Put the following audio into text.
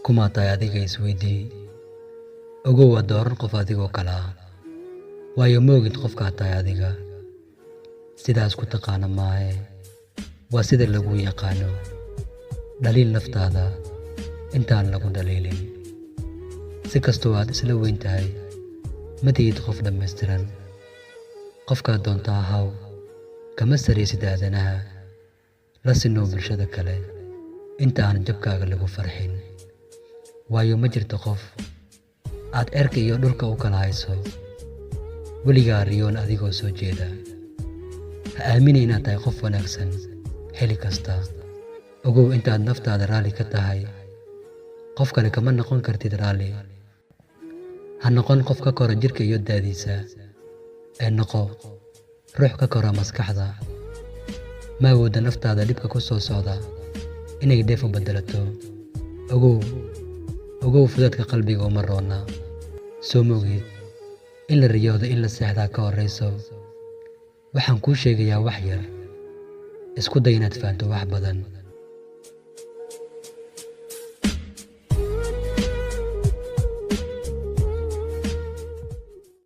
kuma tahay adiga isweydii ogow waa dooran qof adigoo kale ah waayo ma ogid qofkaa tahay adiga sidaas ku taqaana maahe waa sida lagu yaqaano dhaliil naftaada intaan lagu dhaliilin si kastoo aad isla weyn tahay ma tihid qof dhammaystiran qofkaa doonta ahaw kama saraysid aadanaha la sinoo bulshada kale inta aan jabkaaga lagu farxin waayo ma jirto qof aad erka iyo dhulka u kala hayso weligaa riyoon adigoo soo jeeda ha aamina inaad tahay qof wanaagsan xilli kasta ogow intaad naftaada raalli ka tahay qof kale kama noqon kartid raalli ha noqon qof ka kora jirka iyo daadiisa ee noqo ruux ka kora maskaxda ma awoodda naftaada dhibka ku soo socda inay dheef u beddelato ogow fudaadka qalbiga uma roona soo moogid in la riyooda in la seexdaa ka horrayso waxaan kuu sheegayaa wax yar isku day inaad fahanto wax badan